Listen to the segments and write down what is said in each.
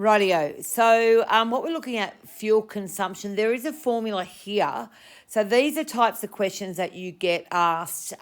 Rightio. So what we're looking at, fuel consumption, there is a formula here. So these are types of questions that you get asked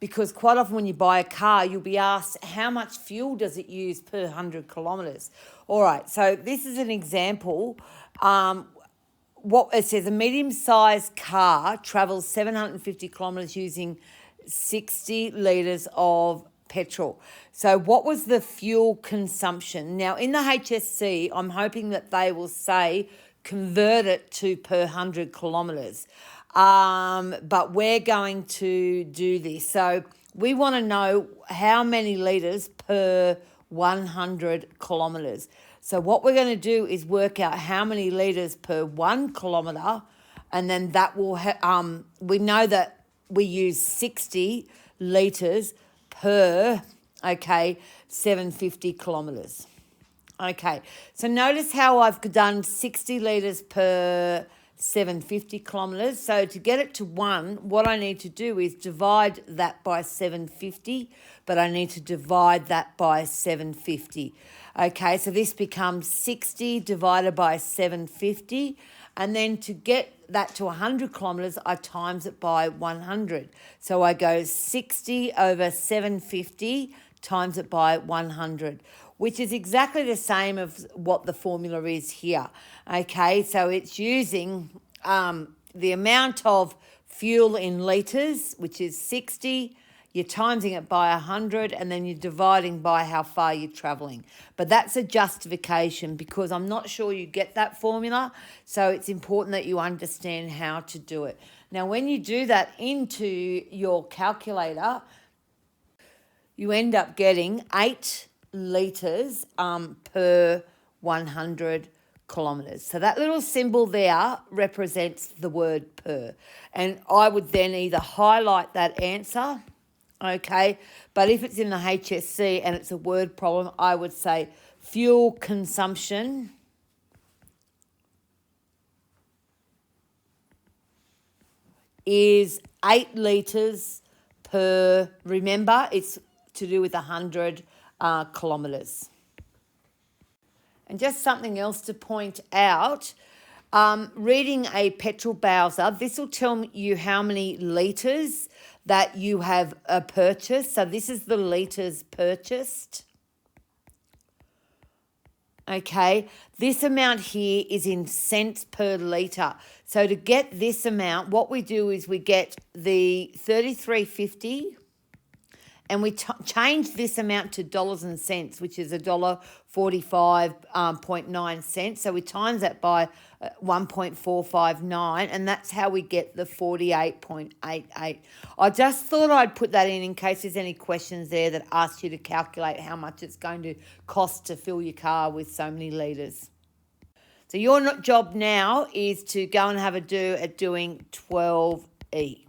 because quite often when you buy a car, you'll be asked how much fuel does it use per 100 kilometres. All right, so this is an example. What it says, a medium-sized car travels 750 kilometres using 60 litres of petrol. So what was the fuel consumption? Now, in the HSC, I'm hoping that they will say convert it to per 100 kilometres. But we're going to do this. So we want to know how many litres per 100 kilometres. So what we're going to do is work out how many litres per 1 kilometre, and then that will, we know that we use 60 litres per, 750 kilometres. Okay, so notice how I've done 60 litres per 750 kilometres. So to get it to 1, what I need to do is divide that by 750, but I need to divide that by 750. Okay, so this becomes 60 divided by 750. And then to get that to 100 kilometres, I times it by 100. So I go 60 over 750 times it by 100, which is exactly the same as what the formula is here. Okay, so it's using the amount of fuel in litres, which is 60, you're timesing it by 100, and then you're dividing by how far you're travelling. But that's a justification because I'm not sure you get that formula, so it's important that you understand how to do it. Now, when you do that into your calculator, you end up getting 8 litres per 100 kilometres. So that little symbol there represents the word per. And I would then either highlight that answer, okay, but if it's in the HSC and it's a word problem, I would say fuel consumption is 8 litres per, remember, it's to do with 100 kilometres. And just something else to point out, reading a petrol browser, this will tell you how many litres that you have purchased. So this is the litres purchased. Okay, this amount here is in cents per litre. So to get this amount, what we do is we get the 33.50 and we change this amount to dollars and cents, which is $1.45.9. So we times that by 1.459, and that's how we get the 48.88. I just thought I'd put that in case there's any questions there that ask you to calculate how much it's going to cost to fill your car with so many litres. So your job now is to go and have a do at doing 12E.